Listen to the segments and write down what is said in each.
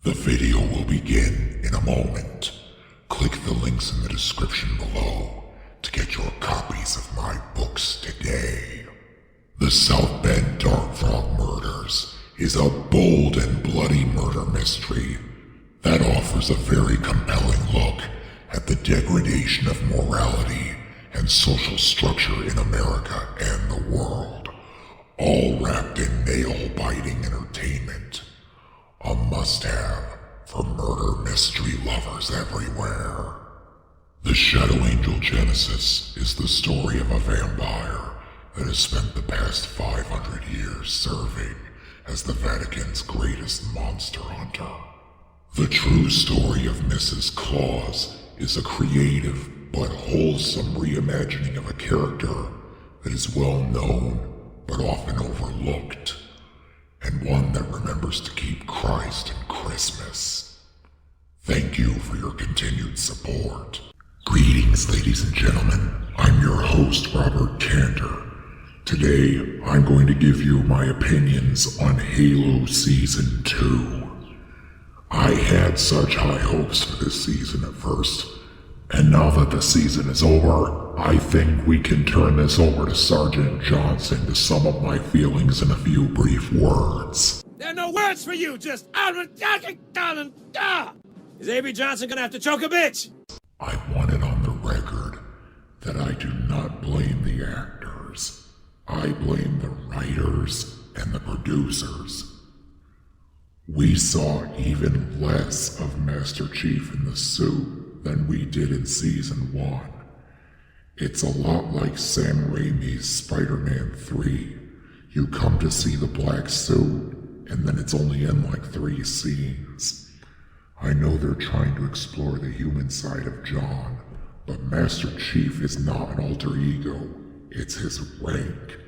The video will begin in a moment. Click the links in the description below to get your copies of my books today. The South Bend Dark Frog Murders is a bold and bloody murder mystery that offers a very compelling look at the degradation of morality and social structure in America and the world, all wrapped in nail-biting entertainment. A must-have for murder mystery lovers everywhere. The Shadow Angel Genesis is the story of a vampire that has spent the past 500 years serving as the Vatican's greatest monster hunter. The true story of Mrs. Claus is a creative but wholesome reimagining of a character that is well known but often overlooked, and one that remembers to keep Christ in Christmas. Thank you for your continued support. Greetings, ladies and gentlemen. I'm your host, Robert Canter. Today, I'm going to give you my opinions on Halo Season 2. I had such high hopes for this season at first, and now that the season is over, I think we can turn this over to Sergeant Johnson to sum up my feelings in a few brief words. There are no words for you, just Is A.B. Johnson gonna have to choke a bitch? I want it on the record that I do not blame the actors. I blame the writers and the producers. We saw even less of Master Chief in the suit than we did in Season 1. It's a lot like Sam Raimi's Spider-Man 3. You come to see the black suit, and then it's only in like 3 scenes. I know they're trying to explore the human side of John, but Master Chief is not an alter ego, it's his rank.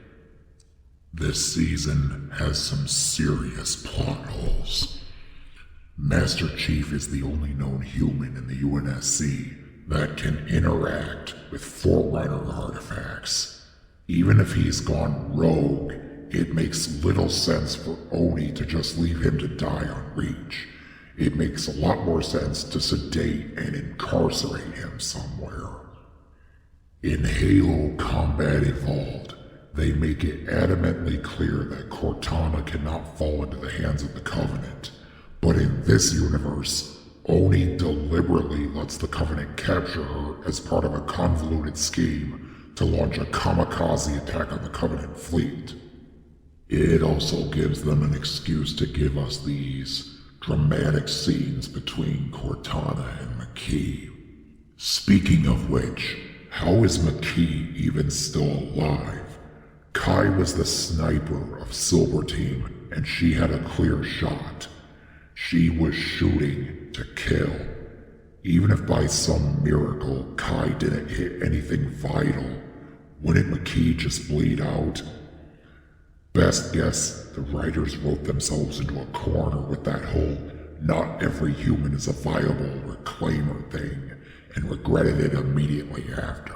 This season has some serious plot holes. Master Chief is the only known human in the UNSC that can interact with Forerunner artifacts. Even if he's gone rogue, it makes little sense for Oni to just leave him to die on Reach. It makes a lot more sense to sedate and incarcerate him somewhere. In Halo Combat Evolved, they make it adamantly clear that Cortana cannot fall into the hands of the Covenant. But in this universe, Oni deliberately lets the Covenant capture her as part of a convoluted scheme to launch a kamikaze attack on the Covenant fleet. It also gives them an excuse to give us these dramatic scenes between Cortana and McKee. Speaking of which, how is McKee even still alive? Kai was the sniper of Silver Team, and she had a clear shot. She was shooting to kill. Even if by some miracle Kai didn't hit anything vital, wouldn't McKee just bleed out? Best guess, the writers wrote themselves into a corner with that whole "not every human is a viable reclaimer" thing, and regretted it immediately after.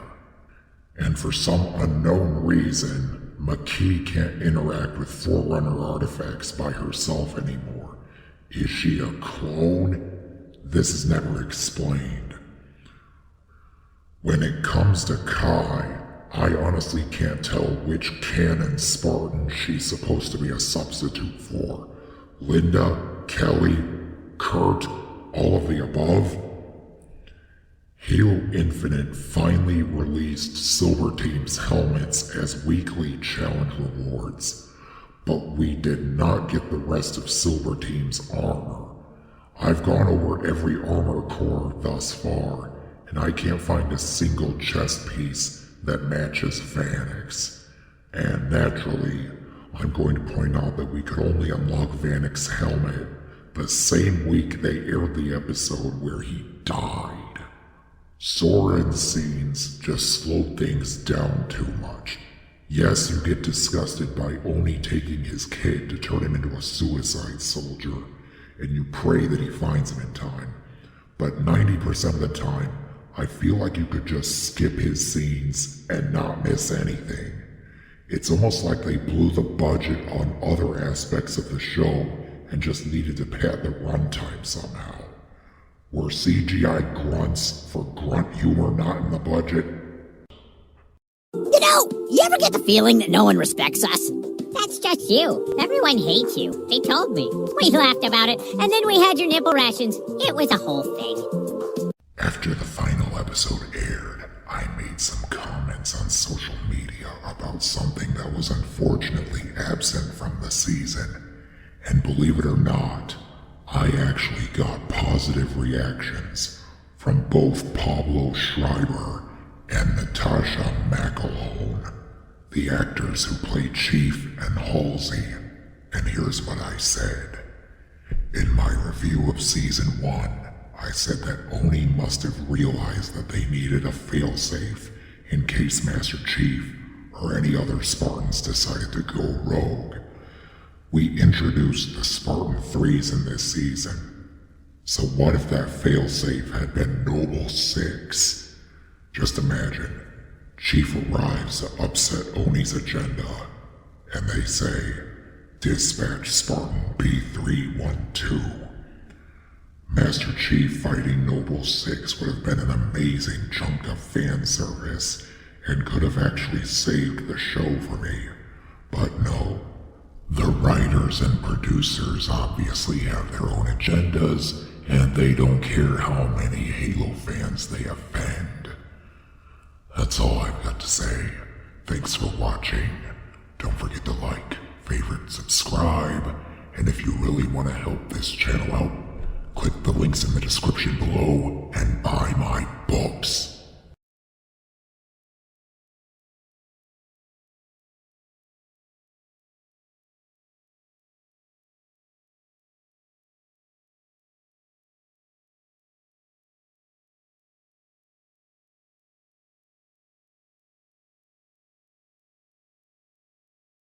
And for some unknown reason, McKee can't interact with Forerunner artifacts by herself anymore. Is she a clone? This is never explained. When it comes to Kai, I honestly can't tell which canon Spartan she's supposed to be a substitute for. Linda, Kelly, Kurt, all of the above? Halo Infinite finally released Silver Team's helmets as weekly challenge rewards, but we did not get the rest of Silver Team's armor. I've gone over every armor core thus far, and I can't find a single chest piece that matches Vanek's. And naturally, I'm going to point out that we could only unlock Vanek's helmet the same week they aired the episode where he died. Soren's scenes just slowed things down too much. Yes, you get disgusted by Oni taking his kid to turn him into a suicide soldier, and you pray that he finds him in time. But 90% of the time, I feel like you could just skip his scenes and not miss anything. It's almost like they blew the budget on other aspects of the show and just needed to pad the runtime somehow. Were CGI grunts for grunt humor not in the budget? You know, you ever get the feeling that no one respects us? That's just you. Everyone hates you. They told me. We laughed about it, and then we had your nipple rations. It was a whole thing. After the final episode aired, I made some comments on social media about something that was unfortunately absent from the season. And believe it or not, I actually got positive reactions from both Pablo Schreiber and Natasha McElhone, the actors who played Chief and Halsey. And here's what I said. In my review of Season 1, I said that Oni must have realized that they needed a failsafe in case Master Chief or any other Spartans decided to go rogue. We introduced the Spartan 3s in this season. So what if that failsafe had been Noble 6? Just imagine, Chief arrives to upset Oni's agenda, and they say, "Dispatch Spartan B312. Master Chief fighting Noble 6 would have been an amazing chunk of fan service and could have actually saved the show for me. But no, the writers and producers obviously have their own agendas, and they don't care how many Halo fans they offend. That's all I've got to say. Thanks for watching. Don't forget to like, favorite, subscribe, and if you really want to help this channel out, click the links in the description below and buy my books.